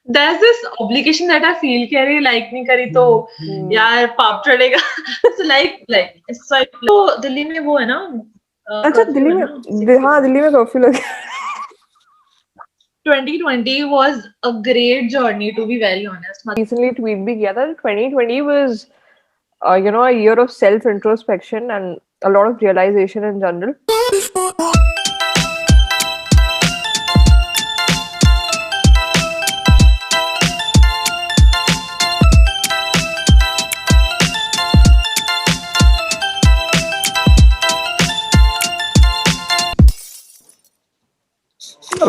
there's this obligation that I feel कि अरे like नहीं करी तो यार पाप चढ़ेगा. So तो दिल्ली में वो है ना, अच्छा कर्फ्यू दिल्ली है में ना. हाँ दिल्ली में कर्फ्यू लगे 2020 was a great journey to be very honest. Recently tweet भी किया था 2020 was you know a year of self introspection and a lot of realization in general.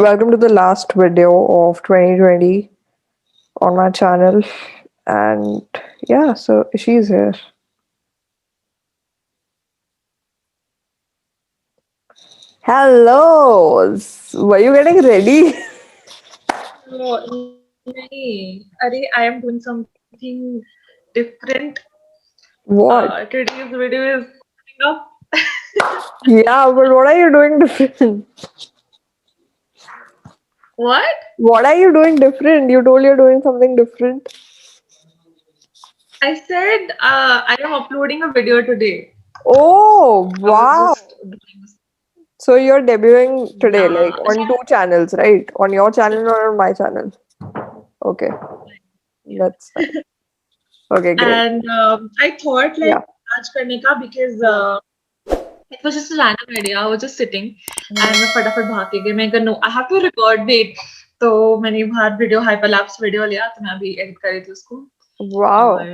Welcome to the last video of 2020 on my channel, and yeah, so she's here. Hello, were you getting ready? नहीं, अरे I am doing something different. What? Today's video is coming up. Yeah, but what are you doing different? What? What are you doing different? You told you're doing something different. I said I am uploading a video today. Oh, I was wow. just doing this. So you're debuting today, Yeah. like on two channels, right? On your channel or on my channel? Okay, that's nice. Okay, great. And I thought like Yeah. आज करने का because it was just a random idea. I was just sitting and मैं फटाफट भाग के गई. मैं कहा no, I have to record wait. तो मैंने बाहर वीडियो hyperlapse वीडियो लिया तो मैं अभी एडिट कर रही थी उसको. Wow. और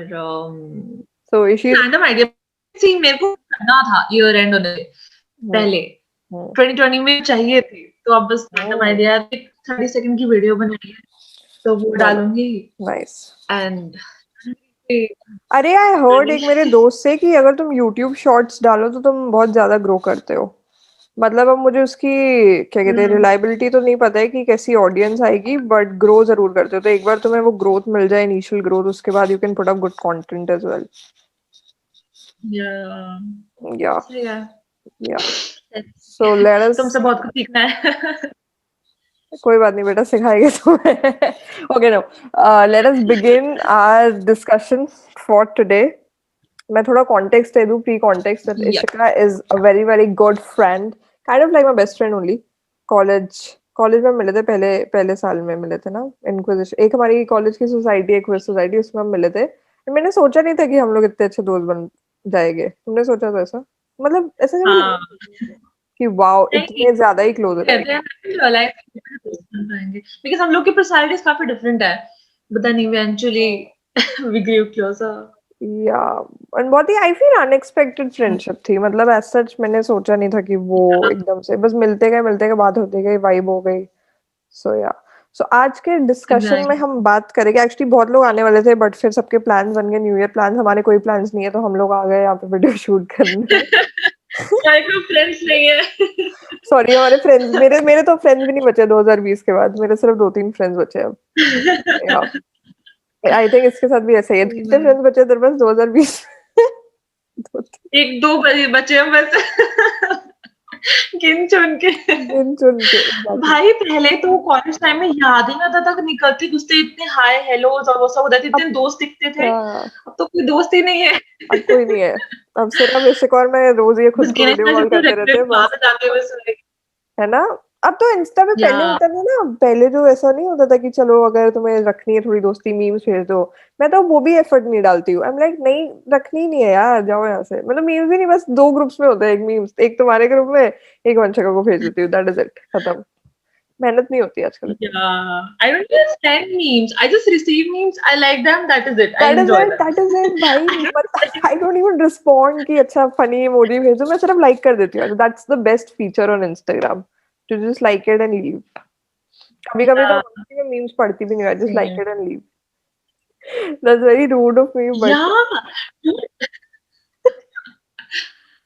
So is she? Random idea सी मेरे को करना था ईयर एंड होने से पहले 2020 में चाहिए थी तो अब बस रैंडम आइडिया 30 सेकंड की वीडियो बनाई है तो वो डालूंगी. Nice. एंड अरे आई हर्ड एक मेरे दोस्त से कि अगर तुम YouTube शॉर्ट्स डालो तो तुम बहुत ज्यादा ग्रो करते हो. मतलब अब मुझे उसकी क्या कहते हैं रिलायबिलिटी तो नहीं पता है कि कैसी ऑडियंस आएगी बट ग्रो जरूर करते हो. तो एक बार तुम्हें वो ग्रोथ मिल जाए इनिशियल ग्रोथ उसके बाद you can put up good content as well. Yeah yeah so let us तुमसे बहुत कुछ सीखना है. कोई बात नहीं बेटा सिखाएंगे तुम्हें. Okay no let us begin our discussion for today. मैं थोड़ा कॉन्टेक्स्ट दे दूं pre context that Ishika is a very very good friend kind of like my best friend only. College में मिले थे पहले साल में मिले थे ना इंक्विजिशन. एक हमारी कॉलेज की सोसाइटी एक सोसाइटी उसमें हम मिले थे. मैंने सोचा नहीं था कि हम लोग इतने अच्छे दोस्त बन जाएंगे. तुमने सोचा था ऐसा? मतलब ऐसा जब लगा कि वाओ इतने ज्यादा ही क्लोज हो जाएंगे. बिकॉज़ हम लोग की पर्सनालिटीज काफी डिफरेंट है but then eventually we grew closer. Yeah and बहुत ही आई फील अनएक्सपेक्टेड फ्रेंडशिप थी. मतलब एज सच मैंने सोचा नहीं था कि वो एकदम से बस मिलते गए बात होती गई वाइब हो गई. सो या सो आज के डिस्कशन में हम बात करेंगे. एक्चुअली बहुत लोग आने वाले थे बट फिर सबके प्लान्स बन गए. न्यू ईयर प्लान्स हमारे कोई प्लान्स नहीं है तो हम लोग आ गए यहाँ पे वीडियो शूट करने. हमारे कोई फ्रेंड्स नहीं है. सॉरी हमारे फ्रेंड्स मेरे तो फ्रेंड्स भी नहीं बचे 2020 के बाद. मेरे सिर्फ 2-3 फ्रेंड्स बचे अब. आई थिंक इसके साथ भी ऐसा ही है. कितने फ्रेंड्स बचे तेरे पास 2020? एक दो बचे हैं बस. गिन चुन के भाई पहले तो कॉलेज टाइम में याद ही नहीं आता था. निकलते घुसते इतने हाय हेलो और वो सब होता था. इतने दोस्त दिखते थे. अब तो कोई दोस्त ही नहीं है. अब कोई नहीं है. अब सिर्फ इशिका और मैं रोज ये खुद को वीडियो कॉल करते रहते हैं बस. है ना. अब तो इंस्टा पे पहले होता था ना. पहले जो ऐसा नहीं होता था कि चलो अगर तुम्हें रखनी है थोड़ी दोस्ती मीम्स भेज दो. मैं तो वो भी एफर्ट नहीं डालती हूँ. आई एम लाइक नहीं रखनी नहीं है यार जाओ यहाँ से. मतलब मीम्स भी नहीं बस 2 ग्रुप्स में होता है. एक मीम्स एक तुम्हारे ग्रुप में एक वंशिका को भेज देती हूँ. That is it. खत्म. मेहनत नहीं होती आजकल. I don't just send memes. I just receive memes. I like them. That is it. I enjoy them. That is it भाई. I don't even respond कि अच्छा funny emoji भेजो. मैं सिर्फ like कर देती हूँ. That's the best feature on Instagram. To just like it and leave. कभी-कभी तो मैं memes पढ़ती भी नहीं. I just like it and leave. That's very rude of me. But yeah.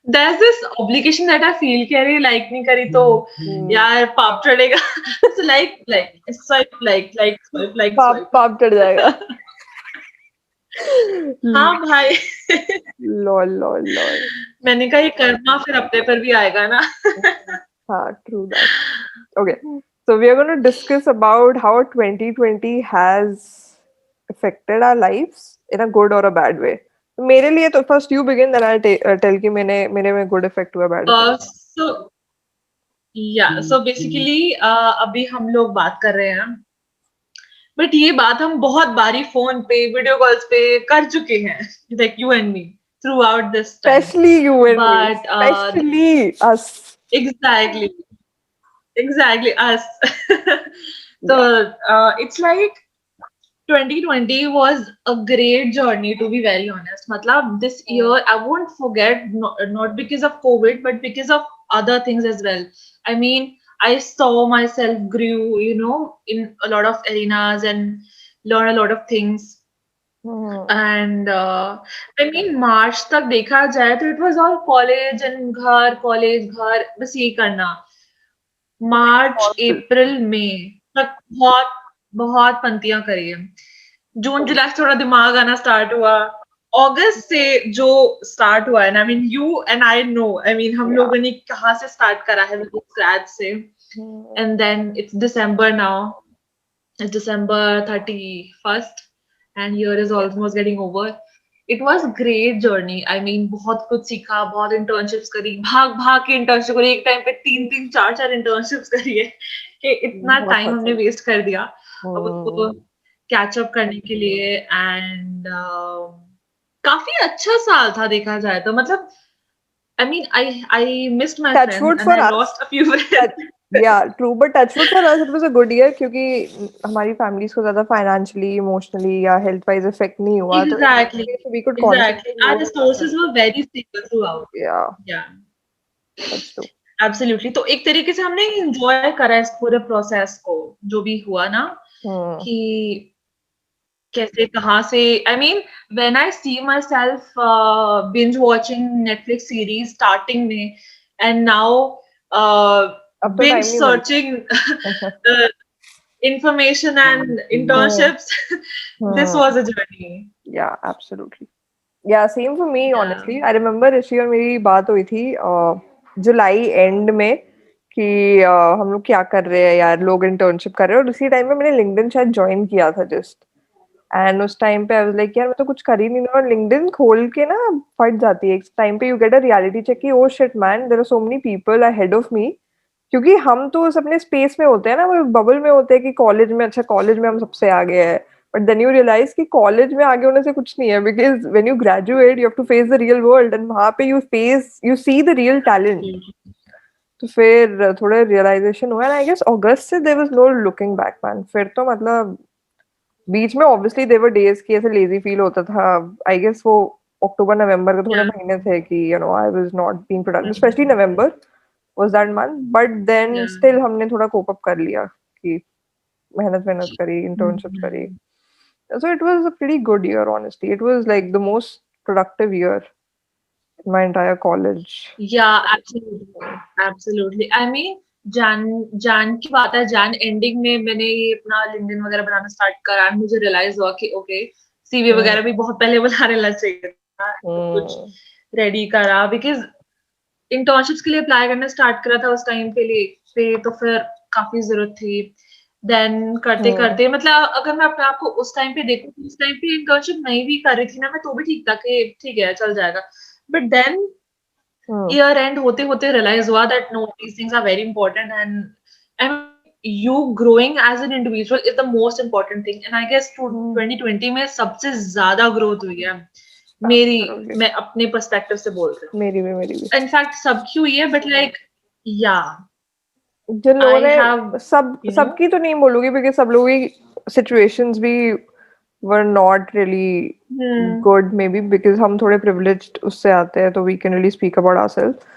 There's this obligation that I feel कि अरे like नहीं करी तो यार पाप चढ़ेगा. So like पाप चढ़ जाएगा. हाँ भाई. lol. मैंने कहा ये कर्मा फिर अपने पर भी आएगा ना. हाँ true that. Okay. So we are going to discuss about how 2020 has affected our lives in a good or a bad way. मेरे लिए तो first you begin, then I'll tell कि मेरे में good effect हुआ bad effect. So so basically अभी हम लोग बात कर रहे हैं, बट ये बात हम बहुत बारी फोन पे वीडियो कॉल्स पे कर चुके हैं, like you and me throughout this time. Especially you and me. Especially us. Exactly us. So it's like 2020 was a great journey, to be very honest. Matlab, this year I won't forget, not because of COVID, but because of other things as well. I mean, I saw myself grew, in a lot of arenas and learn a lot of things. And I mean, March तक देखा जाए तो it was all college and घर बस ये करना. मार्च अप्रैल मई तक बहुत बहुत पंक्तियां करी है. जून जुलाई से थोड़ा दिमाग आना स्टार्ट हुआ. अगस्त से जो स्टार्ट हुआ है ना, I mean you and I know, I mean हम लोगों ने कहाँ से स्टार्ट करा है स्क्रैच से, and then it's December now. It's December 31st and year is almost getting over. It was great journey. I mean बहुत कुछ सीखा, बहुत इंटर्नशिप्स करी, भाग भाग के इंटर्नशिप करी. एक टाइम पे 3 4 इंटर्नशिप्स करी है कि इतना टाइम हमने वेस्ट कर दिया अब उसको कैच अप करने के लिए. एंड काफी अच्छा साल था देखा जाए तो. मतलब I mean, I missed my friends and I lost a few friends. Yeah, true. But touchwood for us, it was a good year क्योंकि हमारी families को ज़्यादा financially, emotionally या health wise effect नहीं हुआ. Exactly. So we could exactly. Our resources were very stable throughout. Yeah. That's true. Absolutely. तो एक तरीके से हमने enjoy करा इस पूरे process को, जो भी हुआ ना, कि कैसे कहाँ से. I mean, when I see myself binge watching Netflix series starting में, and now binge searching information and internships, this was a journey. Yeah, absolutely. Yeah, same for me, honestly. I remember ऋषि और मेरी बात हुई थी जुलाई and में कि हम लोग क्या कर रहे हैं यार, लोग इंटर्नशिप कर रहे हैं. और उसी टाइम पे मैंने लिंक्डइन शायद ज्वाइन किया था जस्ट. एंड उस टाइम पे आई वाज लाइक यार मैं तो कुछ कर ही नहीं रहा. और लिंक्डइन खोल के ना फट जाती है एक टाइम पे. You get a reality check कि oh shit man, there are so many people ahead of me. क्योंकि हम तो उस अपने स्पेस में होते हैं ना, वो बबल में होते हैं कि कॉलेज में, अच्छा कॉलेज में हम सबसे आगे हैं. बट देन यू रियलाइज कि कॉलेज में आगे होने से कुछ नहीं है, because when you graduate you have to face the real world and वहां पे you see the real talent. तो फिर थोड़ा रियलाइजेशन हुआ. एंड आई गेस अगस्त से there was no looking back man. फिर तो मतलब बीच में ऑब्वियसली देवर डेज की ऐसे लेजी फील होता था. आई गेस वो अक्टूबर नवंबर के थोड़े महीने थे कि you know I was not being productive. Specially November was that month. But then still हमने थोड़ा कोप अप कर लिया कि मेहनत करी, इंटर्नशिप्स करी. So it was a pretty good year honestly. It was like the most productive year in my entire college. Yeah, absolutely. I mean, जान की बात है, जान एंडिंग में मैंने ये अपना लिंक्डइन वगैरह बनाना स्टार्ट करा. मुझे रियलाइज हुआ कि ओके, सीवी वगैरह भी बहुत पहले बना लेना चाहिए था. कुछ रेडी करा, बिकॉज इंटर्नशिप्स के लिए अप्लाई करना स्टार्ट करा था उस टाइम पे तो फिर काफी जरूरत थी. देन करते करते मतलब अगर मैं अपने आप को उस टाइम पे देखूं, उस टाइम पे इंटर्नशिप नहीं भी कर रही थी ना मैं, तो भी ठीक था कि ठीक है चल जाएगा. बट देन ईयर एंड होते होते रियलाइज हुआ that no, these things are very important and you growing as an individual is the most important thing. And I guess 2020 में सबसे ज्यादा ग्रोथ हुई है मेरी. मैं अपने पर्सपेक्टिव से बोल रही हूँ. मेरी भी इनफैक्ट सबकी हुई है, बट लाइक या जिन लोगों ने सबकी तो नहीं बोलूंगी बिकॉज सब लोगों की सिचुएशंस भी were not really good maybe because हम थोड़े privileged उससे आते हैं, तो we can really speak about ourselves.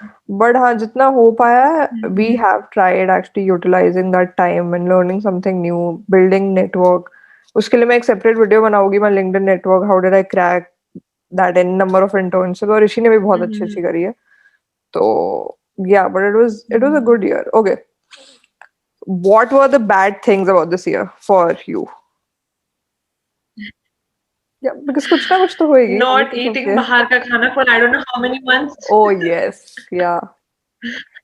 But हाँ, जितना हो पाया we have tried actually utilizing that time and learning something new, building network. उसके लिए मैं एक separate video बनाऊंगी. मैं LinkedIn network, how did I crack that in number of internships. और ऋषि ने भी बहुत अच्छी करी है. तो yeah, but it was a good year. Okay, what were the bad things about this year for you? Yeah, because कुछ ना कुछ तो होएगी. Not eating बाहर का खाना for I don't know how many months. Oh yes, yeah.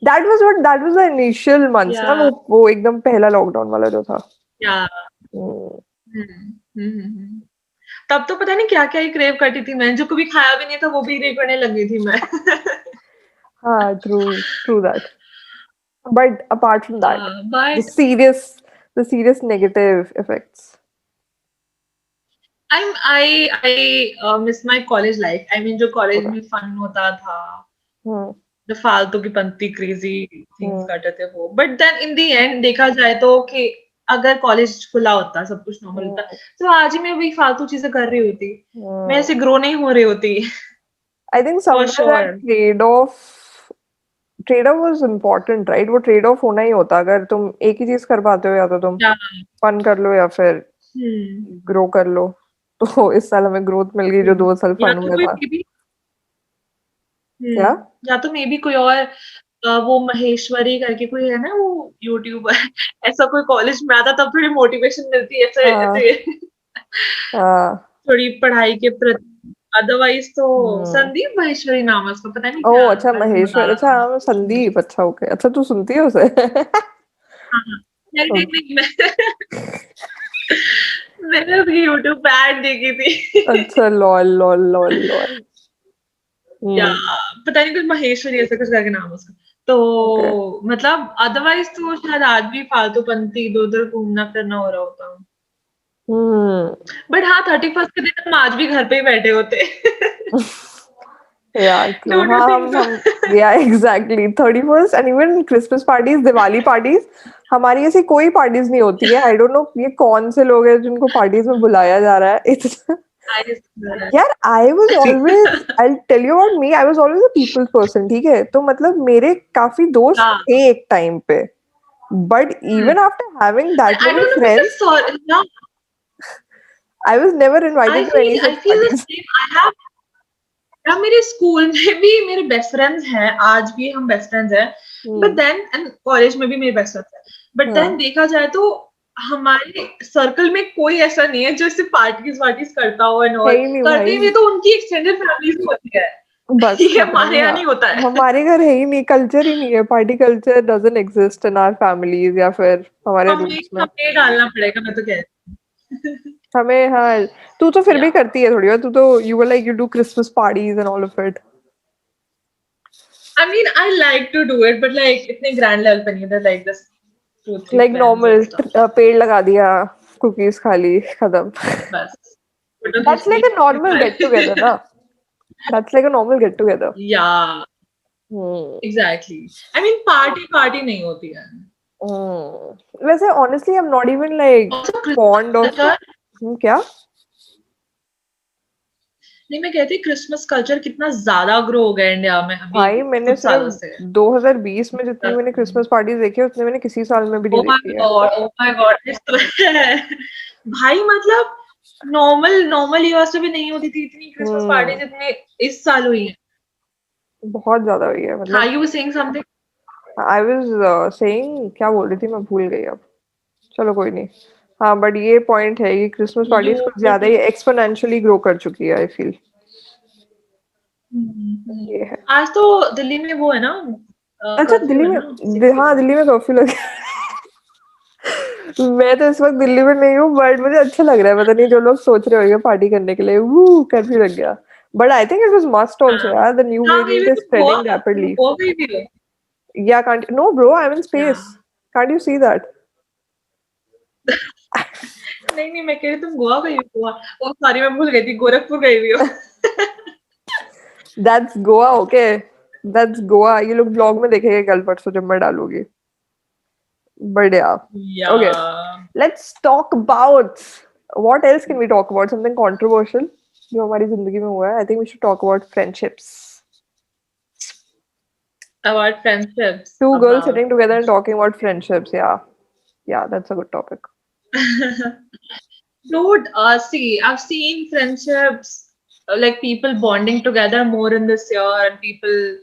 That was the initial months ना, Yeah. वो एकदम पहला लॉकडाउन वाला जो था. Yeah. Hmm. तब तो पता नहीं क्या-क्या ही क्रेव करती थी मैं, जो कभी खाया भी नहीं था वो भी क्रेव करने लगी थी मैं. हाँ, true that. But apart from that, the But serious, the serious negative effects. I miss my college life. I mean जो कॉलेज Okay. में फन होता था, Hmm. जो फालतू की पंती क्रेजी थिंग्स Hmm. करते थे वो. But then in the end देखा जाए तो कि अगर कॉलेज खुला होता, सब कुछ नॉर्मल होता, Hmm. तो आज ही मैं वही फालतू चीजें कर रही होती. मैं Hmm. ऐसे ग्रो नहीं हो रही होती. I think for somewhere that sure. trade-off was important, right? वो trade-off होना ही होता. अगर तुम एक ही चीज कर पाते हो, या तो तुम या फन कर लो या फिर हम्म ग्रो कर लो. तो इस साल हमें ग्रोथ मिल गई, जो 2 साल या फन तो हुआ कोई था. मे बी क्या? या तो मे बी कोई और वो महेश्वरी करके कोई है ना वो यूट्यूबर. ऐसा कोई कॉलेज में आता तब थोड़ी मोटिवेशन मिलती है ऐसे हाँ. ऐसे हाँ. थोड़ी पढ़ाई के प्रति. अदरवाइज तो हम्म. संदीप महेश्वरी नाम है उसका, पता नहीं ओह क्या अच्छा, कल ही बता महेश्वर. रहा अच्छा, था. हाँ, संदीप. अच्छा, ओके. अच्छा, तू सुनती है उसे? हाँ हाँ. नहीं नहीं नहीं मैंने उसकी यूट्यूब पे ऐड देखी थी. अच्छा, लॉल लॉल लॉल लॉल. या हम्म. पता नहीं कुछ महेश्वरी ऐसा कुछ करके नाम है उसका. तो ओके. मतलब अदरवाइज तो शायद आज भी फालतू पंथी इधर उधर घूमना फिरना हो रहा होता. हम्म. बट हाँ 31st के दिन हम आज भी घर पे ही बैठे होते. या ट्रू. डोंट यू हाँ, थिंक हम सो? या exactly 31st and even Christmas parties, Diwali parties. हमारी ऐसी कोई पार्टीज नहीं होती है. आई डोंट नो ये कौन से लोग हैं जिनको पार्टीज में बुलाया जा रहा है इतना. यार, I was always, I tell you about me, I was always a people's person. ठीक है, तो मतलब मेरे काफी दोस्त हाँ. थे एक टाइम पे. But even after having that I many don't know because friends, yeah, I was never invited to any I such feel the parties. same. I have या मेरे स्कूल में भी मेरे बेस्ट फ्रेंड्स हैं, आज भी हम बेस्ट फ्रेंड्स हैं. बट देन एंड कॉलेज में भी मेरे बेस्ट फ्रेंड्स हैं. बट देन हाँ, देखा जाए तो हमारे सर्कल में कोई ऐसा नहीं है जो इससे पार्टीज वार्टीज करता हो एंड है ऑल. ही नहीं करते भाई. हुए तो उनकी एक्सटेंडेड फैमिलीज होती है. बस ये खत्म. हमारे यहाँ हाँ, नहीं होता है. हमारे घर है ही नहीं, कल्चर ही नहीं है. Party culture doesn't exist in our families या फिर हमारे हमें रूट्स में. हमें डालना पड़ेगा, मैं तो कह रही हमें. हाँ, तू तो फिर या भी करती है थोड़ी बहुत. तू तो you were like you do Christmas parties and all of it. I mean I like to do it but like इतने grand level पे नहीं था, like just 2-3 like friends normal and stuff. पेड़ लगा दिया, कुकीज खा ली, खत्म. बस फोटो दैट्स खींच ली like a normal get together bye. ना. That's like a normal get together. Yeah, exactly. I mean party नहीं होती है. वैसे honestly I am not even like Also Christmas fond of. culture. क्या? नहीं मैं कहती क्रिसमस कल्चर कितना ज्यादा ग्रो हो गया इंडिया में अभी भाई, मैंने कुछ सालों से. सिर्फ 2020 में जितनी मैंने क्रिसमस पार्टीज देखी है, उतने मैंने किसी साल में भी नहीं ओ माय देखी है. गॉड, ओ माय गॉड, इस तो है. भाई मतलब नॉर्मल ईयर्स में भी नहीं होती थी इतनी क्रिसमस पार्टी हम्म. जितने इस साल हुई है. बहुत ज्यादा हुई है हाँ मतलब. You were saying something. I was saying, क्या बोल रही थी मैं, भूल गई अब. चलो कोई नहीं. हाँ, बट ये पॉइंट है कि क्रिसमस यू पार्टीज कुछ ज्यादा ही एक्सपोनेंशियली ग्रो कर चुकी है, आई फील. ये है. आज तो दिल्ली में वो है ना, अच्छा, कर्फ्यू दिल्ली है में. ना 6 हाँ, दिल्ली में कर्फ्यू लगे. मैं तो इस वक्त दिल्ली में नहीं हूँ, बट मुझे अच्छा लग रहा है. पता नहीं जो लोग सोच रहे होंगे पार्टी करने के लिए, वो कर्फ्यू लग गया. But I think it was must also. हाँ. यार, द न्यू हाँ वेरिएंट मेबी इज तुम गोवा स्प्रेडिंग रैपिडली. गोवा गई भी हो. Yeah can't know bro, I am in your space. Can't you see that? नहीं नहीं मैं कह रही तुम गोवा गई हो. गोवा, ओ सॉरी मैं भूल गई थी, गोरखपुर गई हुई हो. That's Goa. Okay, that's Goa. ये लोग ब्लॉग में देखेंगे कल परसों जब मैं डालूंगी. बट या. या okay, let's talk about what else can we talk about? Something controversial जो हमारी जिंदगी में हुआ है. I think we should talk about friendships. about friendships, Two girls about sitting together and talking about friendships. Yeah, that's a good topic. dude, see, I've seen friendships like people bonding together more in this year and people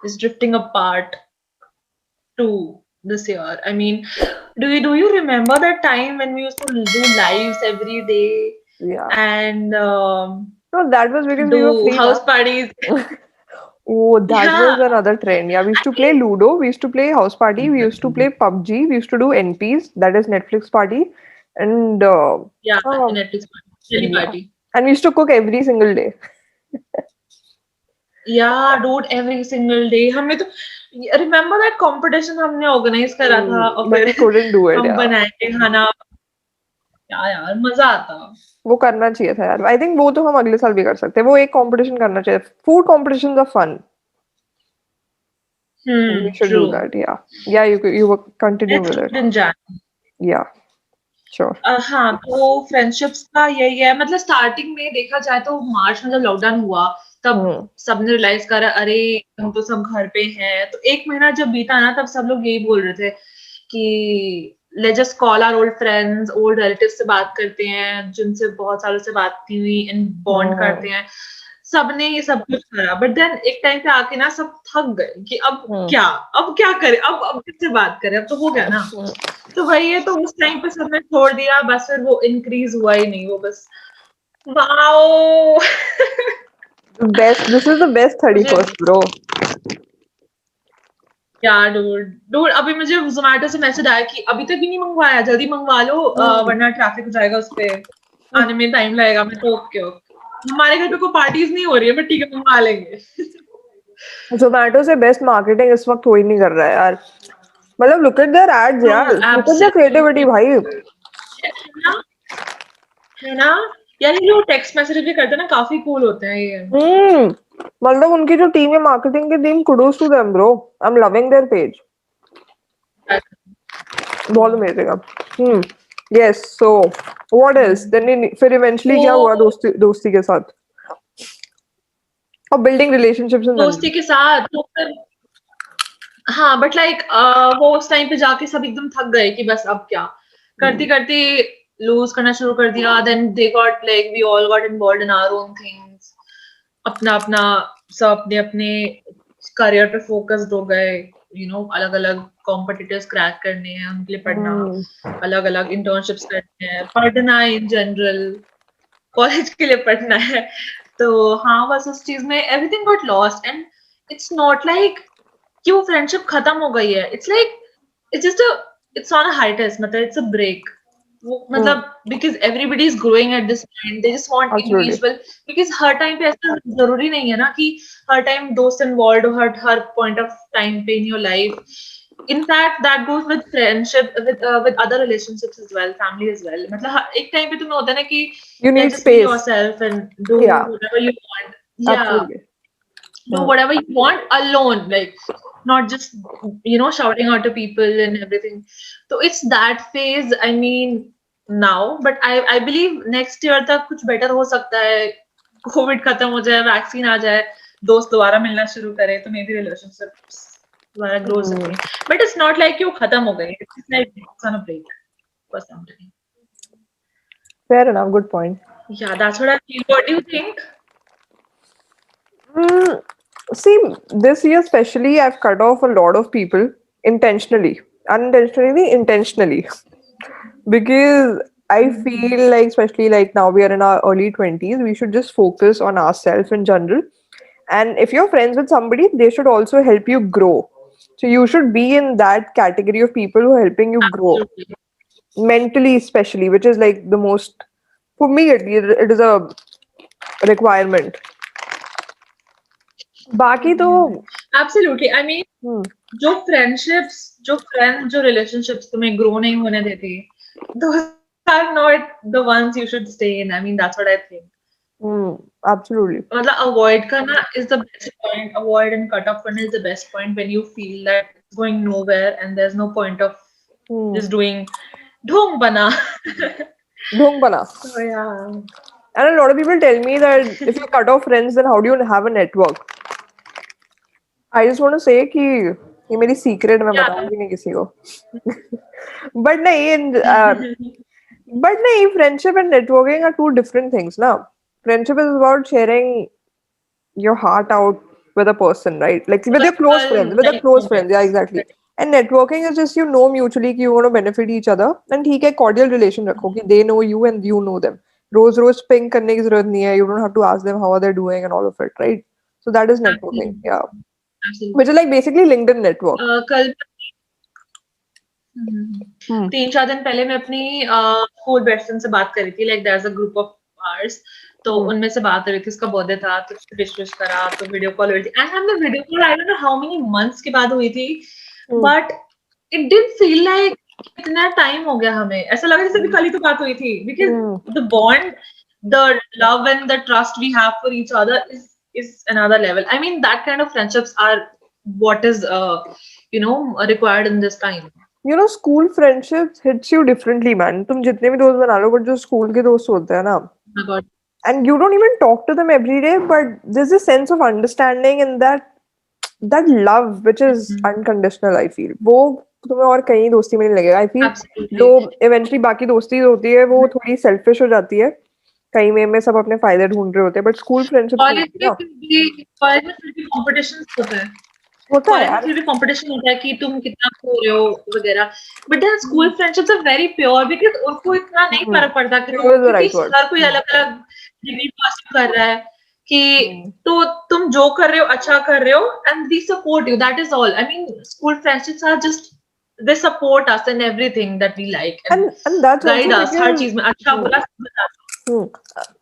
is drifting apart too this year. I mean, do you remember that time when we used to do lives every day Yeah. and No, that was because we were do free house now. parties? Oh, that was Yeah, another trend. Yeah, we used I to play mean, Ludo, we used to play House Party, we used to play PUBG, we used to do NPs, that is Netflix Party, and yeah, um, Netflix party, Chili yeah, party. and we used to cook every single day. Yeah, dude, every single day. हमने तो remember that competition हमने organize करा था और But फिर we couldn't do it. हम Yeah, बनाए खाना. क्या यार मजा आता. वो करना चाहिए था यार. I think वो तो हम अगले साल भी कर सकते हैं. वो एक कंपटीशन करना चाहिए. Food competitions are fun. We should do True. that. Yeah, yeah. You will continue Let's with do it. it in Jan. Yeah, sure. हाँ तो फ्रेंडशिप्स का यही है मतलब स्टार्टिंग में देखा जाए तो मार्च में जब लॉकडाउन हुआ तब Hmm. सबने रियलाइज करा अरे हम तो सब घर पे हैं तो एक महीना जब बीता ना तब सब लोग यही बोल रहे थे कि let's just call our old friends old relatives से बात करते हैं जिनसे बहुत सालों से बात नहीं हुई एंड बॉन्ड करते हैं सबने ये सब कुछ करा बट देन एक टाइम पे आके ना सब थक गए कि अब क्या करें अब किससे बात करें अब तो हो गया ना तो वही है तो उस टाइम पे सबने छोड़ दिया बस फिर वो इंक्रीज हुआ ही नहीं वो बस wow This is the best मुझे 31st, bro. यार डूड अभी मुझे जोमेटो से मैसेज आया कि अभी तक भी नहीं मंगवाया जल्दी मंगवा लो वरना ट्रैफिक हो जाएगा उस पे आने में टाइम लगेगा मैं तो ओके ओके हमारे घर पे कोई पार्टीज नहीं हो रही है बट ठीक है मंगवा लेंगे जोमेटो से बेस्ट मार्केटिंग इस वक्त कोई नहीं कर रहा है यार. मतलब look at their ads यार. Look at their creativity भाई. है ना यार ये जो टेक्स्ट मैसेज भी करते हैं ना काफी कूल होते हैं ये मतलब उनकी जो टीम है मार्केटिंग की team kudos to them bro. I'm loving their page. बहुत अमेजिंग अब. Yes, so what else? Then फिर eventually क्या हुआ दोस्ती के साथ? और building relationships in दोस्ती के साथ तो फिर हाँ बट लाइक वो उस टाइम पे जाके सब एकदम थक गए कि बस अब क्या करते करते लूज करना शुरू कर दिया then they got like we all got involved in our own things अपना अपना सब अपने अपने करियर पे फोकस्ड हो गए यू नो अलग अलग कॉम्पिटिटर्स क्रैक करने हैं उनके लिए पढ़ना अलग अलग इंटर्नशिप्स करने हैं पढ़ना इन जनरल कॉलेज के लिए पढ़ना है तो हाँ बस उस चीज में everything got lost and it's not like कि वो फ्रेंडशिप खत्म हो गई है it's like it's just it's on a hiatus मतलब इट्स अ ब्रेक वो मतलब because everybody is growing at this point they just want individual because हर टाइम पे ऐसा जरूरी नहीं है ना कि हर टाइम दोस्त इन्वॉल्व हो हर पॉइंट ऑफ टाइम पे in your life in fact that goes with friendship with other relationships as well family as well मतलब एक टाइम पे तुम्हें होता है ना कि you need just space be yourself and do whatever you want absolutely do whatever you want alone like not just you know shouting out to people and everything so it's that phase I mean now but I believe next year तक कुछ better हो सकता है Covid खत्म हो जाए vaccine आ जाए दोस्त दोबारा मिलना शुरू करे तो मे बी relationships दोबारा ग्रो हो सकते हैं बट इट्स नॉट लाइक कि वो खत्म हो गए it's like it's on a break for some time fair enough good point yeah that's what I feel what do you think see this year especially I've cut off a lot of people intentionally unintentionally intentionally because I feel like especially like now we are in our early 20s we should just focus on ourselves in general and if you're friends with somebody they should also help you grow so you should be in that category of people who are helping you grow absolutely mentally especially which is like the most for me it is a requirement बाकी तो absolutely I mean जो friendships जो friends जो relationships तुम्हें grow नहीं होने देती those are not the ones you should stay in I mean that's what I think absolutely मतलब avoid करना is the best point avoid and cut off करना is the best point when you feel that it's going nowhere and there's no point of just doing ढोंग बना so yeah and a lot of people tell me that if you cut off friends then how do you have a network I just want to say कि ये मेरी secret मैं बताऊंगी नहीं किसी को but नहीं friendship and networking are two different things ना friendship is about sharing your heart out with a person right like with your close friends yeah exactly and networking is just you know mutually कि you want to benefit each other and ठीक है cordial relation रखो कि they know you and you know them rose ping करने की जरूरत नहीं है you don't have to ask them how are they doing and all of it right So that is networking. Absolutely. Yeah. Absolutely. Which is like basically LinkedIn network. कल 3-4 दिन पहले मैं अपनी स्कूल बेस्ट फ्रेंड से बात कर रही थी, like there is a group of ours, तो उनमें से बात कर रही थी, उसका बर्थडे था तो विश करा, तो वीडियो कॉल हुई थी, एंड हमने video call I don't know how many months के बाद हुई थी, but it didn't feel like कितना टाइम हो गया हमें, ऐसा लगा जैसे कल ही तो बात हुई थी, because the bond, the love and the trust we have for each other is another level. I mean, that kind of friendships are what is required in this time. You know, school friendships hits you differently, man. तुम जितने भी दोस्त बना लो, but जो school के दोस्त होते हैं ना, Oh my God. and you don't even talk to them every day, but there's a sense of understanding and that love which is unconditional. I feel वो तुम्हें और कहीं दोस्ती में नहीं लगेगा. I feel Absolutely. जो eventually बाकी दोस्ती होती है वो थोड़ी selfish हो जाती है. कहीं में सब अपने फायदे ढूंढ रहे होते हैं, but school friendships कॉलेज में फिर भी कंपटीशन होता है, होता है कॉलेज में यार. फिर भी कंपटीशन होता है कि तुम कितना खो रहे हो वगैरह, but then school friendships are very pure, because उनको इतना नहीं फर्क पड़ता कि Pure is the right क्योंकि word. हर कोई अलग अलग डिग्री पास कर रहा है कि तो तुम जो कर रहे हो अच्छा कर रहे हो, and they support you, that is all. I mean school friendships are just they support us in everything that we like and that's guide also us her because चीज में अच्छा बुरा सब बताते हैं.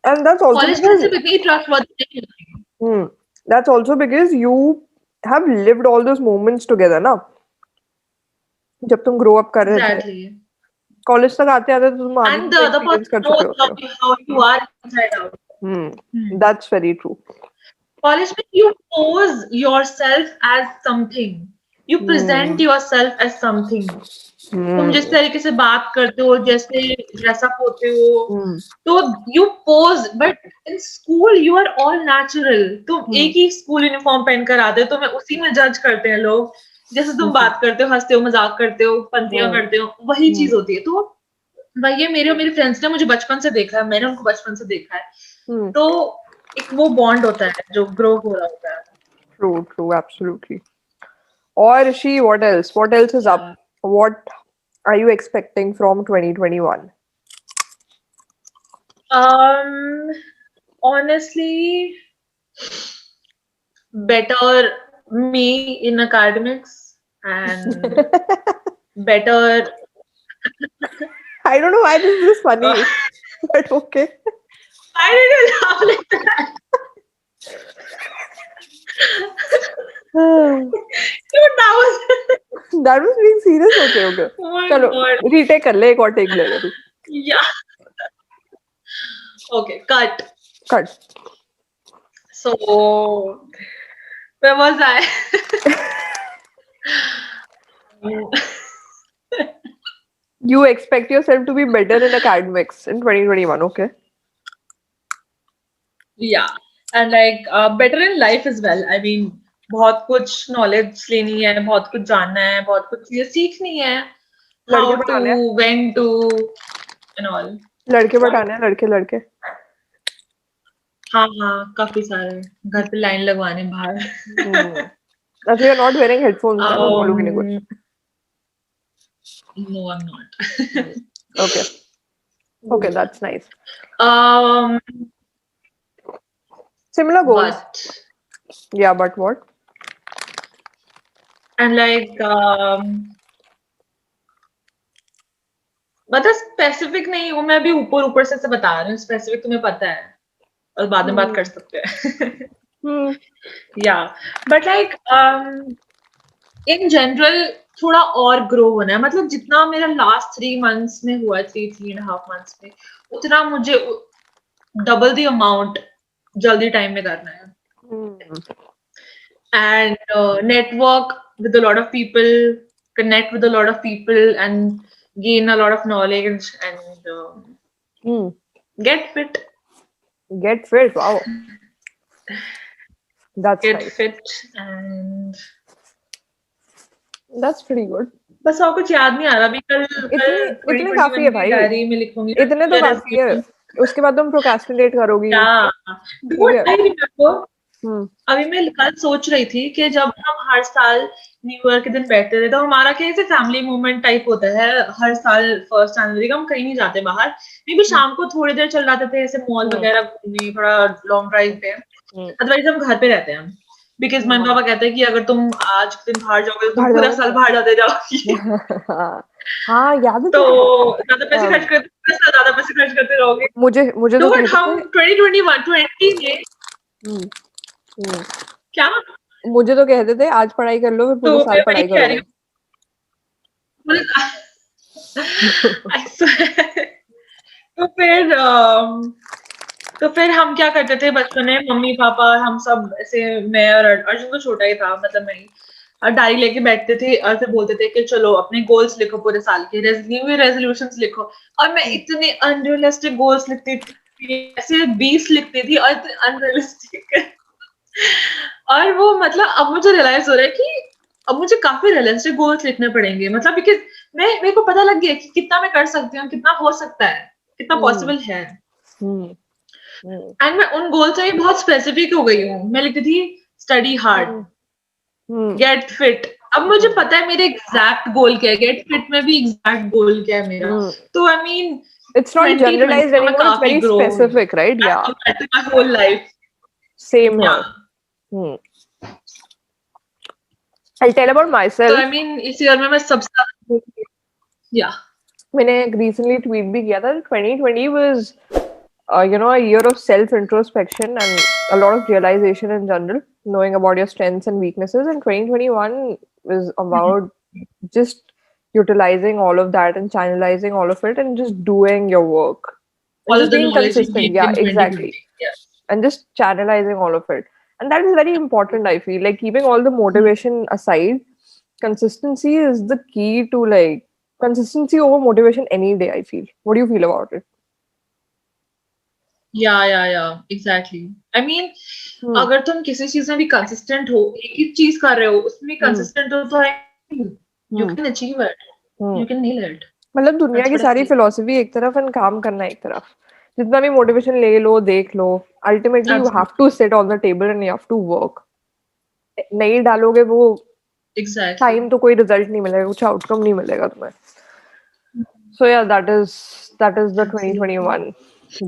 and that's also college because friendship इतनी trustworthy नहीं होती. that's also because you have lived all those moments together ना, जब तुम grow up कर रहे थे. Exactly. कॉलेज तक आते आते तो तुम आगे And the other एक्सपीरियंस कर person चुके knows होते हो. how you are inside out. That's very true. College में you pose yourself as something. You present yourself as something. तुम जिस तरीके से बात करते हो, जैसे ड्रेसअप होते हो, तो you pose, but in school you are all natural. तुम एक ही स्कूल यूनिफॉर्म पहनकर आते हो, तो मैं उसी में जज करते हैं लोग, जैसे तुम बात करते हो, हंसते हो, मजाक करते हो, पंतियां करते हो, वही चीज होती है. तो वही मेरे और मेरे फ्रेंड्स ने मुझे बचपन से देखा है, मैंने उनको बचपन से देखा है, तो एक वो बॉन्ड होता है जो ग्रो हो रहा होता है. True, absolutely. Or Rishi, what else? What else is up? What are you expecting from 2021? Honestly, better me in academics and better. I don't know why this is funny, but okay. Why did you laugh like that? Dude, that was being serious. Okay. Oh my चलो God. retake कर ले, एक और take ले ले तू. Yeah. Okay, cut. So, where was I? You expect yourself to be better in academics in 2021, okay? Yeah, and like better in life as well. I mean, बहुत कुछ knowledge लेनी है, बहुत कुछ जानना है, बहुत कुछ चीजें सीखनी है. How to, when to, and all. लड़के बढ़ाने हैं, लड़के. हाँ, काफी सारे. घर पे लाइन लगवाने बाहर. As you are not wearing headphones, मैं बोलूँगी नहीं कुछ. No, I'm not. Okay, that's nice. Similar goals. But what? And like, मतलब स्पेसिफिक नहीं हूँ मैं, अभी ऊपर से बता रही हूँ. स्पेसिफिक तुम्हें पता है और बाद में बात कर सकते हैं. Yeah, but like in general थोड़ा और ग्रो होना है. मतलब जितना मेरा लास्ट 3 months में हुआ, 3.5 months में, उतना मुझे डबल द अमाउंट जल्दी टाइम में करना है. And network with a lot of people, connect with a lot of people, and gain a lot of knowledge, and get fit. Wow. That's get nice. fit, and that's pretty good. बस और कुछ याद नहीं आ रहा अभी. कल इतने काफी है भाई. डायरी में लिखूंगी. इतने तो काफी है. उसके बाद तुम प्रोक्रेस्टिनेट करोगी. I remember. अभी मैं कल सोच रही थी कि जब हम हर साल न्यू ईयर के दिन बैठते थे, तो हमारा कैसे फैमिली मूवमेंट टाइप होता है. हर साल 1 जनवरी का हम कहीं नहीं जाते बाहर, मे भी शाम को थोड़ी देर चल जाते थे ऐसे मॉल वगैरह घूमने, थोड़ा लॉन्ग ड्राइव पे. अदरवाइज हम घर पे रहते हैं, बिकॉज मम्मी पापा कहते हैं कि अगर तुम आज के दिन बाहर जाओगे तो तुम पूरा साल बाहर जाते जाओगी। हाँ याद है तो तुझे? ज्यादा पैसे खर्च करते, पूरा साल ज्यादा पैसे खर्च करते रहोगे। मुझे तो कहते हम थे 2020 में क्या, मुझे तो कहते थे आज पढ़ाई कर लो फिर तो पूरे साल मैं वही पढ़ाई कह रही करोगे। हूँ। I swear। तो फिर हम क्या करते थे बचपन में, मम्मी पापा हम सब ऐसे, मैं और अर्जुन तो छोटा ही था, मतलब मैं और डायरी लेके बैठते थे और फिर बोलते थे कि चलो अपने गोल्स लिखो पूरे साल के, न्यू ईयर रेजोल्यूशंस लिखो। और मैं इतने अनरियलिस्टिक गोल्स लिखती थी, ऐसे 20 लिखती थी और इतने अनरियलिस्टिक। और वो मतलब अब मुझे रियलाइज हो रहा है कि अब मुझे काफी रियलिस्टिक गोल्स लिखने पड़ेंगे, मतलब बिकॉज मेरे को पता लग गया कि कितना मैं कर सकती हूँ, कितना हो सकता है, कितना पॉसिबल है। एंड मैं उन गोल से भी बहुत स्पेसिफिक हो गई हूँ। मैं लिखती थी स्टडी हार्ड, गेट फिट। अब मुझे पता है मेरे एग्जैक्ट गोल क्या है, गेट फिट में भी एग्जैक्ट गोल क्या है मेरा। तो I mean It's not 2020 generalized में मैं anymore. It's काफी very grow specific, right? Yeah. compared to my whole life। Same here. I'll tell about तो myself. आई मीन इस ईयर में मैं सबसे या मैंने recently tweet भी किया था 2020 was a year of self introspection and a lot of realization in general, knowing about your strengths and weaknesses, and 2021 was about just utilizing all of that and channelizing all of it and just doing your work and all just of the being knowledge you consistent. gained Yeah, in exactly. 2020। Yes। And just channelizing all of it. And that is very important, I feel. Like keeping all the motivation aside, consistency is the key to like consistency over motivation any day, I feel. What do you feel about it? या exactly. I mean अगर तुम किसी चीज में भी consistent हो, एक ही चीज कर रहे हो उसमें कंसिस्टेंट हो, तो you can achieve it, you can nail it. मतलब दुनिया की सारी फिलॉसफी एक तरफ एंड काम करना एक तरफ। जितना भी मोटिवेशन ले लो देख लो, ultimately you have to sit on the table and you have to work. नहीं डालोगे वो एग्जैक्टली टाइम तो कोई रिजल्ट नहीं मिलेगा, कुछ आउटकम नहीं मिलेगा तुम्हें। So yeah, that is the 2021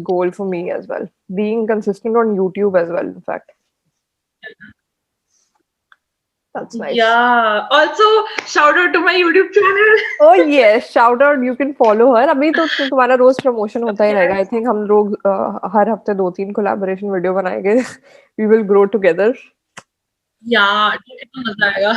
goal for me as well. Being consistent on YouTube as well, in fact. That's nice. Yeah, also shout out to my YouTube channel। Oh yes, shout out. You can follow her. अभी तो तुम्हारा रोज promotion होता ही रहेगा। I think हम लोग हर हफ्ते 2-3 collaboration video बनाएंगे। We will grow together. यार कितना मजा आएगा।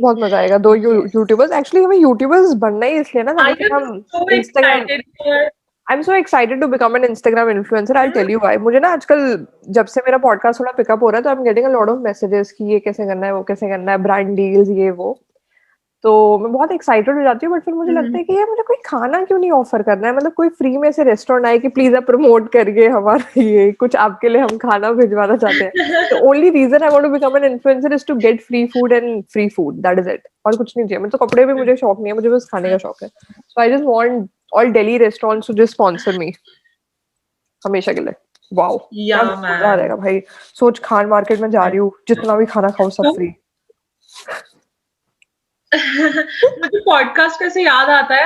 बहुत मजा आएगा। दो यूट्यूबर्स, एक्चुअली हमें यूट्यूबर्स बनना ही इसलिए ना I ताकि am हम so Instagram excited for। I'm so excited to become an Instagram influencer. I'll tell you why. मुझे ना आजकल जब से मेरा पॉडकास्ट थोड़ा पिकअप हो रहा है तो I'm getting a lot of messages कि ये कैसे करना है, वो कैसे करना है, ब्रांड डील्स ये वो। तो मैं बहुत एक्साइटेड हो जाती हूँ, बट फिर मुझे लगता है कि यार मुझे कोई खाना क्यों नहीं ऑफर करना है, मतलब कोई फ्री में से रेस्टोरेंट आए कि प्लीज आप प्रमोट करिए हमारा ये कुछ आपके लिए हम खाना भिजवाना चाहते हैं। The only reason I want to become an influencer is to get free food and free food, that is it. और कुछ नहीं चाहिए। मैं तो कपड़े भी मुझे शौक नहीं है, मुझे बस खाने का शौक है। So I just want all Delhi restaurants to just sponsor me हमेशा के लिए। वाओ क्या मजा आ जाएगा भाई। सोच खान मार्केट में जा रही हूँ, जितना भी खाना खाओ सब फ्री। मुझे पॉडकास्ट कैसे याद आता है,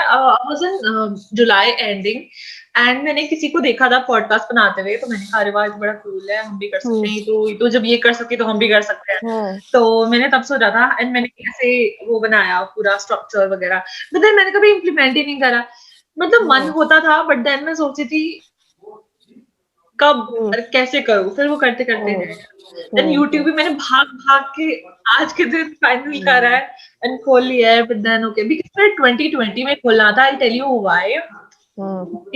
was in July ending and मैंने किसी को देखा था पॉडकास्ट बनाते हुए, तो मैंने कहा अरे वाह बड़ा कूल है, हम भी कर सकते हैं, तो जब ये कर सकते तो हम भी कर सकते हैं। तो मैंने तब सोचा था एंड मैंने कैसे वो बनाया पूरा स्ट्रक्चर वगैरह, बट देन मैंने कभी इम्प्लीमेंट ही नहीं करा। मतलब मन होता था बट देन मैं सोचती थी कब कैसे करूँ, फिर वो करते करते गए। देन यूट्यूब भी मैंने भाग भाग के आज के दिन फाइनली करा है एंड खोल लिया है। बट देन ओके बिकॉज़ मैं 2020 में खोलना था। I tell you why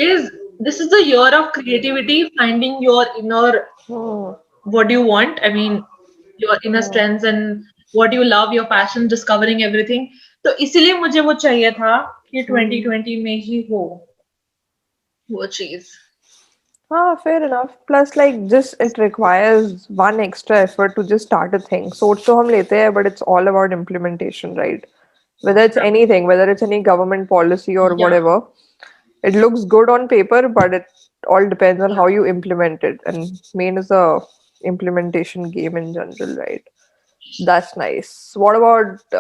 is this is the year of creativity, finding your inner what you want, I mean your inner strengths and what you love, your passion, discovering everything। तो इसीलिए मुझे वो चाहिए था कि 2020 में ही हो वो चीज। fair enough. Plus, like, just it requires one extra effort to just start a thing. सोच तो हम लेते हैं, but it's all about implementation, right? Whether it's anything, whether it's any government policy or whatever, it looks good on paper, but it all depends on how you implement it. And main is the implementation game in general, right? That's nice. What about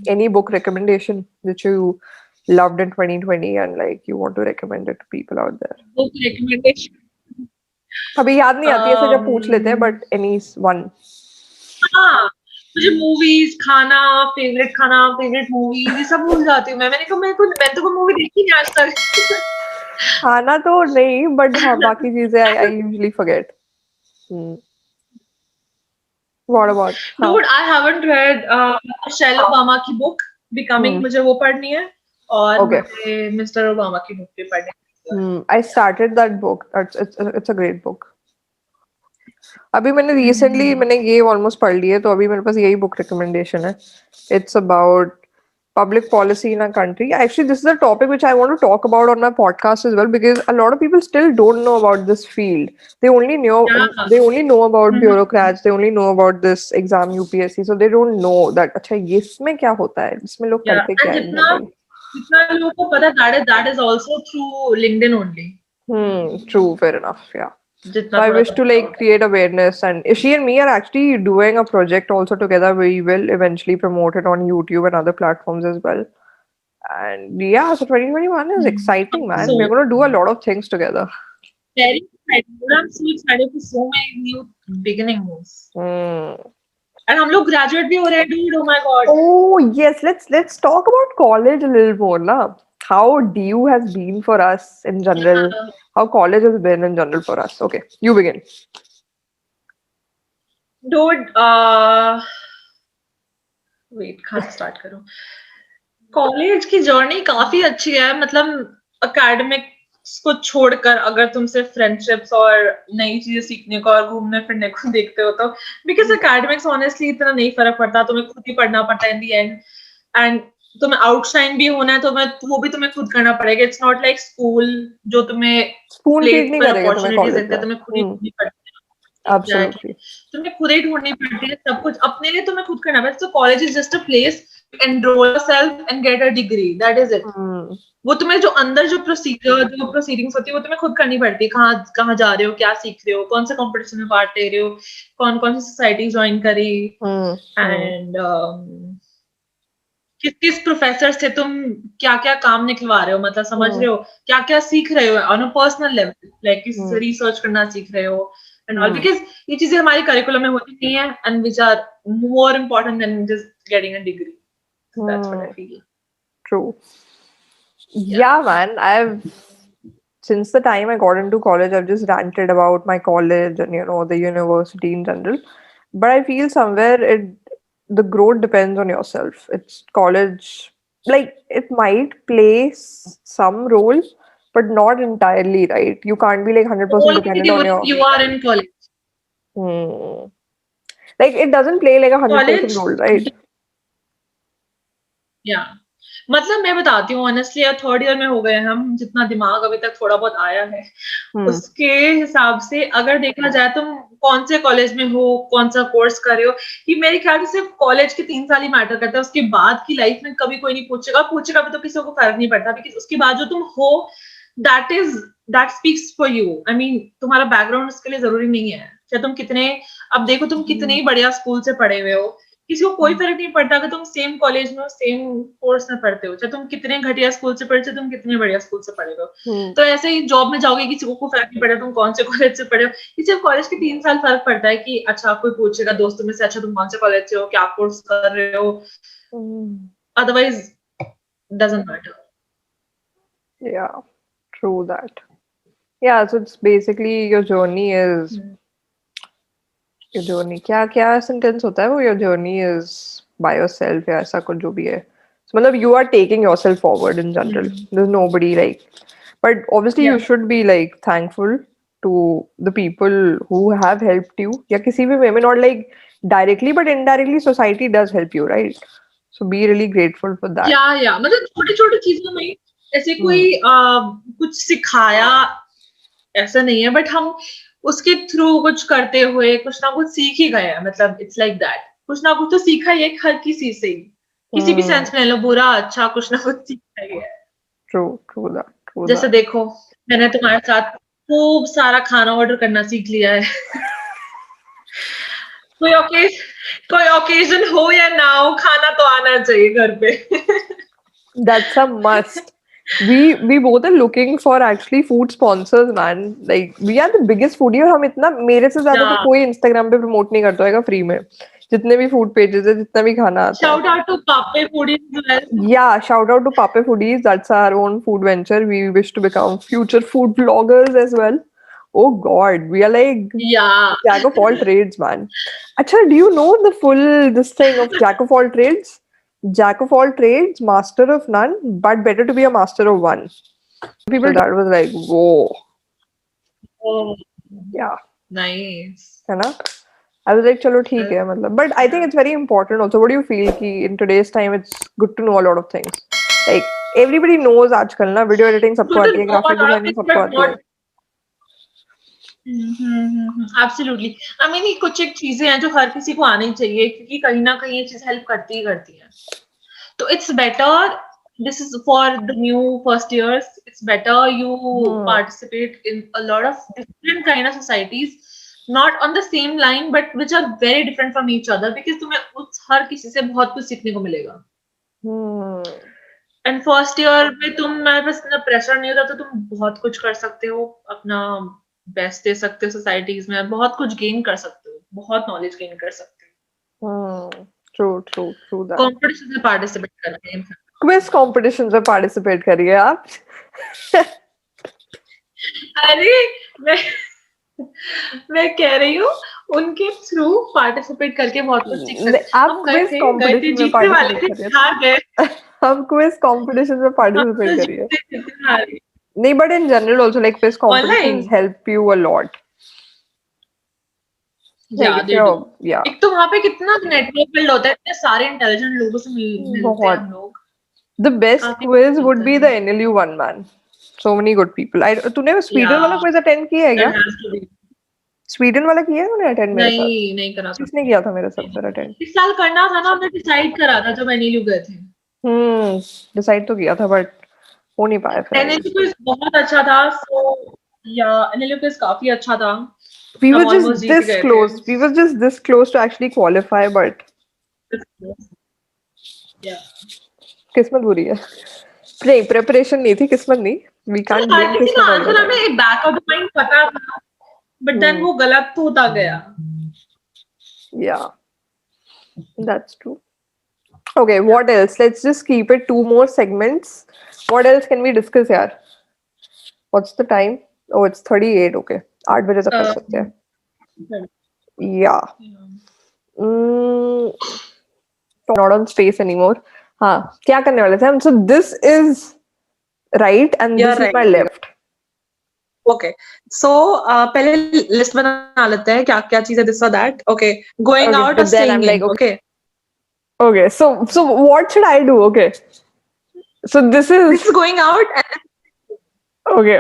any book recommendation that you loved in 2020 and like you want to recommend it to people out there? Book recommendation, अभी याद नहीं आती ऐसे जब पूछ लेते हैं, but any one. हाँ, मुझे मूवीज, खाना, फेवरेट मूवीज, ये सब भूल जाती हूँ मैं. मैंने तो कोई मूवी देखी नहीं आज तक. खाना तो नहीं, बट हाँ बाकी चीजें I usually forget. What about? Dude, I haven't read Michelle Obama की book Becoming. मुझे वो पढ़नी है और Okay. मुझे मिस्टर ओबामा की बुक भी पढ़नी है. I started that book. It's a great book. अभी मैंने recently मैंने ये almost पढ़ ली है, तो अभी मेरे पास यही book recommendation है. It's about public policy in our country. Actually, this is a topic which I want to talk about on my podcast as well, because a lot of people still don't know about this field. They only know about bureaucrats. They only know about this exam UPSC. So they don't know that अच्छा इसमें क्या होता है, इसमें लोग करते क्या है. जितना लोगों को पता, that is also through LinkedIn only. True, fair enough. Yeah. So I wish to like create awareness, and she and me are actually doing a project also together. We will eventually promote it on YouTube and other platforms as well. And yeah, so 2021 is exciting, man. So- We're going to do a lot of things together. Very excited. I'm so excited for so many new beginnings. And हम लोग graduate भी हो रहे हैं, dude. Oh my god. Oh yes, let's talk about college a little more, na. How DU has been for us in general. Yeah. How college has been in general for us. Okay, you begin. Dude, wait, कहाँ से start करूँ? College की journey काफी अच्छी है. मतलब academics को छोड़कर अगर तुम सिर्फ फ्रेंडशिप्स और नई चीजें सीखने को और घूमने फिरने को देखते हो तो, बिकॉज अकेडमिक्स ऑनेस्टली इतना नहीं फर्क पड़ता. तुम्हें खुद ही पढ़ना पड़ता है इन दी एंड. एंड तुम्हें आउटशाइन भी होना है तो वो भी तुम्हें खुद करना पड़ेगा. इट्स नॉट लाइक स्कूल जो तुम्हें स्पून फीड नहीं करेगा तुम्हें कॉलेज में. तुम्हें खुद ही ढूंढनी पड़ती है. Absolutely. तुम्हें खुद ही ढूंढनी पड़ती है सब कुछ. अपने लिए तुम्हें खुद करना पड़ता है. So college is just a place to enroll yourself and get a degree. That is it. वो तुम्हें जो अंदर जो प्रोसीडिंग्स होती है वो तुम्हें खुद करनी पड़ती है. कहाँ जा रहे हो, क्या सीख रहे हो, कौन से कंपटीशन में पार्ट ले रहे हो, कौन सी सोसाइटी ज्वाइन करी, एंड किस प्रोफेसर से तुम क्या क्या काम निकलवा रहे हो. मतलब समझ रहे हो क्या क्या सीख रहे हो on a personal level. Like किस रिसर्च करना सीख रहे हो and all, because ये चीजें हमारी करिकुलम में होती नहीं है, and which are more important than just getting a degree. So that's what I feel. True. Yeah, man. Since the time I got into college, I've just ranted about my college and the university in general. But I feel somewhere the growth depends on yourself. It's college, like it might play some role, but not entirely, right? You can't be like 100% dependent on you are in college. Like it doesn't play like a 100% role, right? Yeah. मतलब मैं बताती हूँ honestly, third year में हो गए हम. जितना दिमाग अभी तक थोड़ा बहुत आया है उसके हिसाब से अगर देखा जाए तुम कौन से कॉलेज में हो, कौन सा कोर्स कर रहे हो, कि मेरे ख्याल से सिर्फ कॉलेज के 3 साल ही मैटर करता है. उसके बाद की लाइफ में कभी कोई नहीं पूछेगा भी तो किसी को फर्क नहीं पड़ता. बिकॉज उसके बाद जो तुम हो that speaks for you. I mean, तुम्हारा बैकग्राउंड उसके लिए जरूरी नहीं है. चाहे तुम कितने, अब देखो तुम कितने ही बढ़िया स्कूल से पढ़े हुए हो, किसी को कोई फर्क नहीं पड़ता अगर तुम सेम कॉलेज में सेम कोर्स में पढ़ते हो. चाहे तुम कितने घटिया स्कूल से पढ़े, तुम कितने बढ़िया स्कूल से पढ़े हो. तो ऐसे ही जॉब में जाओगे, किसी को फर्क नहीं पड़ता तुम कौन से कॉलेज से पढ़े हो. सिर्फ कॉलेज के 3 साल फर्क पड़ता है कि अच्छा कोई पूछेगा दोस्तों में से, अच्छा तुम कौन से कॉलेज से हो, क्या कोर्स कर रहे हो. Otherwise doesn't matter. Yeah, true that. Yeah, so it's basically your journey is your journey. क्या sentence होता है वो? Your journey is by yourself या ऐसा कुछ जो भी है. So मतलब you are taking yourself forward in general. There's nobody like, but obviously you should be like thankful to the people who have helped you. या किसी भी way में, not like directly but indirectly society does help you, right? So be really grateful for that. Yeah, मतलब छोटी-छोटी चीजों में ऐसे कोई कुछ सिखाया ऐसा नहीं है, बट हम उसके थ्रू कुछ करते हुए कुछ ना कुछ सीख ही गए हैं. मतलब इट्स लाइक दैट, कुछ ना कुछ तो सीखा ही है हर किसी से ही, किसी भी सेंस में ले लो, बुरा अच्छा कुछ ना कुछ सीखा ही है. True that. जैसे देखो मैंने तुम्हारे साथ खूब सारा खाना ऑर्डर करना सीख लिया है. कोई ओकेजन हो या ना हो, खाना तो आना चाहिए घर पे. That's a must. we both are looking for actually food sponsors, man. Like we are the biggest foodie और हम इतना मेरे से ज्यादा तो Yeah. कोई Instagram पे प्रमोट नहीं करता होगा फ्री में जितने भी फूड पेजेस है जितना भी खाना आता है. Shout out to Pape Foodies as well. Yeah, shout out to Pape Foodies. That's our own food venture. We wish to become future food vloggers as well. Oh God, we are like Yeah. jack of all trades, man. Acha, do you know the full this thing of jack of all trades? Jack of all trades, master of none, but better to be a master of one. People that was like, whoa, Oh, yeah, nice. है ना? I was like, चलो ठीक है मतलब. But I think it's very important also. What do you feel कि in today's time it's good to know a lot of things. Like everybody knows आजकल ना video editing सबको Good to आती है, know a graphic lot of designing things, सबको but आती है. not. Absolutely. I mean, ये कुछ एक चीजें हैं जो हर किसी को आनी चाहिए क्योंकि कहीं ना कहीं ये चीज हेल्प करती ही करती है. तो it's better. This is for the new first years. It's better you participate in a lot of different kind of societies, not on the same line, but which are very different from each other because तुम्हें उस हर किसी से बहुत कुछ सीखने को मिलेगा. And first year में तुम्हारे पास इतना प्रेशर नहीं होता तो तुम बहुत कुछ कर सकते हो, अपना बेस्ट दे सकते हो सोसाइटीज में, बहुत कुछ गेन कर सकते हो, बहुत नॉलेज गेन कर सकते हो. True that. कॉम्पिटिशन में पार्टिसिपेट करते हैं. क्विज कॉम्पिटिशन में पार्टिसिपेट करिए आप. अरे मैं कह रही हूँ उनके थ्रू पार्टिसिपेट करके बहुत कुछ सीख सकते हैं. आप क्विज कॉम्पिटिशन में पार्टिसिपेट करिए. आप क्विज कॉम्पिटिशन में पार्टिसिपेट करिए. नहीं, but in general also like quiz competitions help you a lot. Yeah. एक तो वहाँ पे कितना नेटवर्क बिल्ड होता है, इतने सारे इंटेलिजेंट लोगों से मिलते हैं हम लोग. The best quiz would be the NLU one, man. So many good people. तूने स्वीडन वाला quiz attend किया है क्या? स्वीडन वाला किया है तूने attend मेरे साथ? नहीं करा था. किसने किया था मेरे साथ फिर attend? इस साल करना था ना, हमने डिसाइड करा था जब NLU गए थे. डिसाइड तो किया था but हो नहीं पाया फिर. NLU quiz बहुत अच्छा था. So yeah, NLU quiz काफी अच्छा था. We were just this close. We were just this close to actually qualify, but yeah. किस्मत बुरी है. नहीं, preparation नहीं थी, किस्मत नहीं. We can't blame किस्मत. आंसर हमें back of the mind पता था, but then वो गलत होता गया. Yeah, that's true. Okay, what else? Let's just keep it 2 more segments. What else can we discuss here? What's the time? Oh, it's 38. Okay, 8 बजे तक कर सकते हैं. Yeah. Not on space anymore. हाँ, क्या करने वाले थे हम? So this is right and this is my left. Okay, so पहले लिस्ट बना लेते हैं क्या क्या चीज़ है this or that. Okay, going out or staying in. Okay. Okay, so what should I do? Okay, so this is going out. Okay,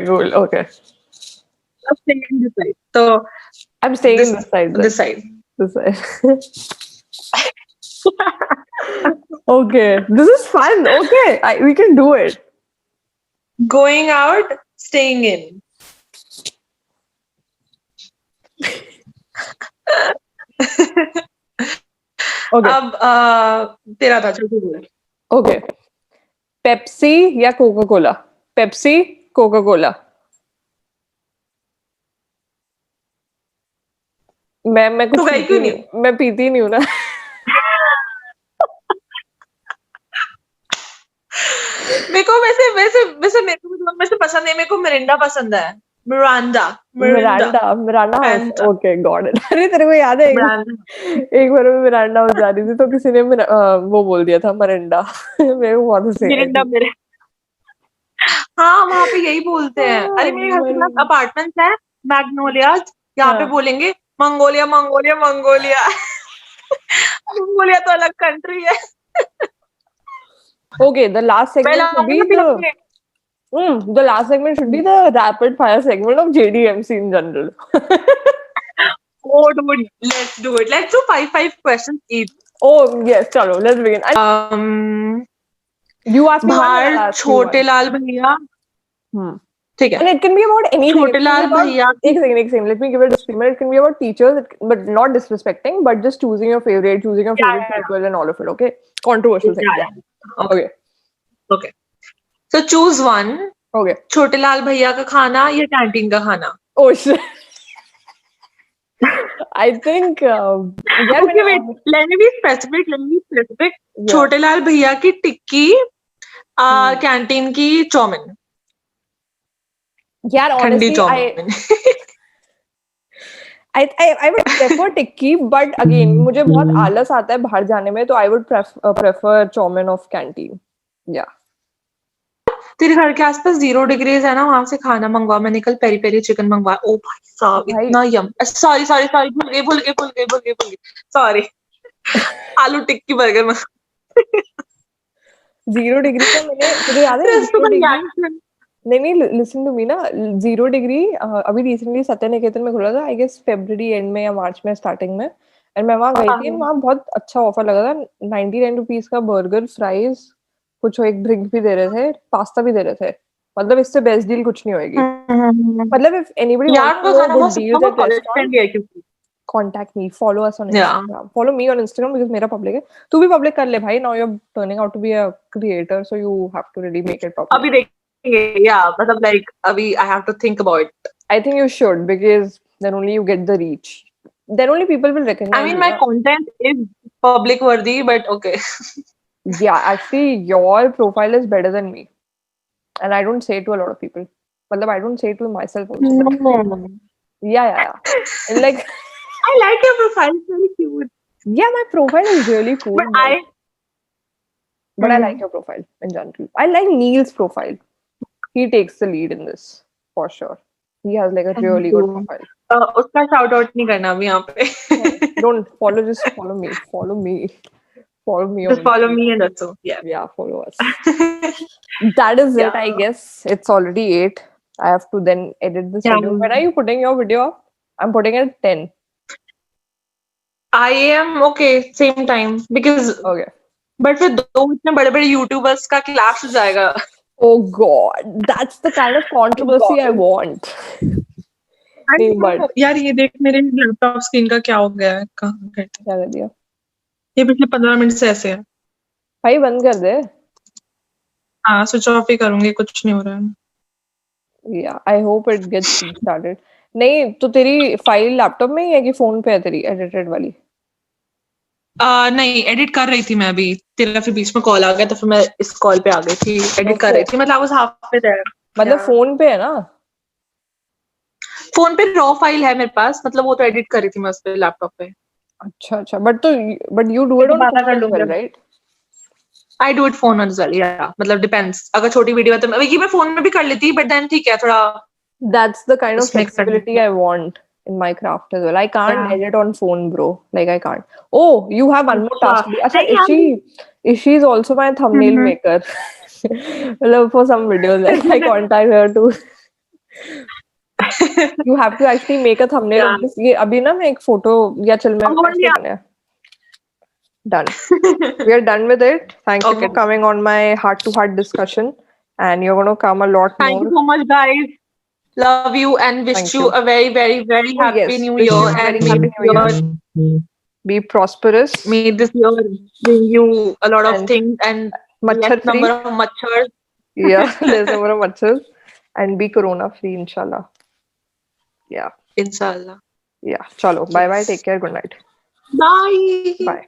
cool. Okay. I'm staying in this side. So I'm staying in this side. This side. This side. Okay, this is fun. Okay, we can do it. Going out, staying in. Okay. अब तेरा था, चल तू बोल. Okay. Pepsi या Coca-Cola? Pepsi, Coca-Cola. मैं कुछ पीती नहीं. मैं पीती नहीं हूँ ना. मेरे को वैसे मेरे को वैसे पसंद है. मेरे को मिरिंडा पसंद है. मिरांडा. Okay, got it. अरे तेरे को याद है एक बार मैं मिरांडा हाउस जा रही थी तो किसी ने वो बोल दिया था मिरिंडा. मेरे को बहुत हंसी आई. हाँ, वहाँ पे यही बोलते हैं. अरे मेरे हस्बैंड का अपार्टमेंट है मैग्नोलिया, यहाँ पे बोलेंगे मंगोलिया. मंगोलिया तो अलग कंट्री है. Okay, the last segment should be the last segment should be the rapid fire segment of JDMC in general. Oh, dude, let's do it. Let's do 5 questions each. Oh yes, chalo, let's begin. You ask me. बाहर छोटे लाल भैया. ठीक है. And it can be about anything. छोटे लाल भैया. एक second. Let me give a disclaimer. It can be about teachers, but not disrespecting, but just choosing your favorite people and all of it. Okay. Controversial thing. Yeah. Okay. So choose one. Okay. छोटे लाल भैया का खाना या canteen का खाना? Oh shit. I think यार Okay, wait. Let me be specific. Yeah. छोटे लाल भैया की टिक्की, कैंटीन की चौमिन, यार ठंडी honestly chowmein. I would prefer tikki, but again मुझे बहुत आलस आता है बाहर जाने में, तो I would prefer chowmein of canteen. Yeah. तेरे घर के आसपास 0 डिग्रीज है ना, वहां से खाना मंगवा. मैंने कल पेरी पेरी चिकन मंगवाया. ओ भाई साहब, भाई इतना यम. सॉरी भूल गई. सॉरी. आलू टिक्की बर्गर में 0 डिग्री का मैंने, तुझे याद है 0 डिग्री? नहीं लिसन टू मी ना, 0 डिग्री अभी रिसेंटली सत्य निकेतन में खुला था, आई गेस फरवरी एंड में या मार्च में स्टार्टिंग में, एंड मैं वहां गई थी, वहां बहुत अच्छा ऑफर लगा था. 99 रुपीज का बर्गर, फ्राइज, कुछ एक ड्रिंक भी दे रहे थे, पास्ता भी दे रहे थे. मतलब इससे बेस्ट डील कुछ नहीं होएगी. मतलब इफ एनीबडी यार wants to know good deals at restaurant, contact me, follow us on Instagram. Follow me on Instagram because मेरा public है. तू भी public कर ले भाई. Now you're turning out to be a creator, so you have to really make it public. अभी देखेंगे. Yeah, मतलब like अभी I have to think about it. I think you should, because then only you get the reach. Then only people will recognize. I mean, my content is public worthy, but okay. Yeah, actually, your profile is better than me, and I don't say it to a lot of people. Matlab, I don't say it to myself also. Yeah. And like, I like your profile. It's very cute. Yeah, my profile is really cool. But I like your profile in general. I like Neil's profile. He takes the lead in this for sure. He has like a really good profile. उसका shout out नहीं करना अभी यहाँ पे. Don't follow. Just follow me. Follow me. Follow me. Just follow me and that's all. Yeah, follow us. That is it, I guess. It's already 8. I have to then edit this video. When are you putting your video up? I'm putting it at 10. I am okay, same time, because okay. But फिर दो इतने बड़े-बड़े YouTubers का clash हो जाएगा. Oh God, that's the kind of controversy I want. But यार ये देख मेरे लैपटॉप स्क्रीन का क्या हो गया है, कहाँ क्या कर दिया? ये पिछले 15 मिनट से ऐसे है. भाई बंद कर दे. हाँ, स्विच ऑफ ही करूंगी, कुछ नहीं हो रहा है. Yeah, I hope it gets started. नहीं तो तेरी फाइल लैपटॉप में ही है कि फोन पे है तेरी एडिटेड वाली? नहीं, एडिट कर रही थी मैं अभी. तेरा फिर बीच में कॉल आ गया तो फिर मैं इस कॉल पे आ गई थी. एडिट कर रही थी, मतलब I was halfway there. मतलब फोन पे है ना? फोन पे रॉ फाइल है मेरे पास, मतलब वो तो एडिट कर रही थी मैं उस पे लैपटॉप पे. अच्छा but you do it on phone as well, right? I do it phone as well, yeah. मतलब depends. अगर छोटी वीडियो है तो मैं फोन में भी कर लेती, but then ठीक है थोड़ा. That's the kind of flexibility I want in my craft as well. I can't edit on phone, bro. Like I can't. Oh, you have one more task. Achha, Ishi is also my thumbnail maker. For some videos, I contact her too. You have to actually make a thumbnail of this. ये अभी ना मैं एक photo या चल मैं ऐसे करने. Done. We are done with it. Thank you for coming on my heart-to-heart discussion, and you're going to come a lot more. Thank you so much, guys. Love you and wish you a very, very, very happy new year, and happy new year. Be prosperous. May this year bring you a lot of things and less number of machhars. Yeah, less number of machhars, and be corona free, inshallah. Yeah. Inshallah. Yeah. Chalo. Bye bye. Take care. Good night. Bye. Bye.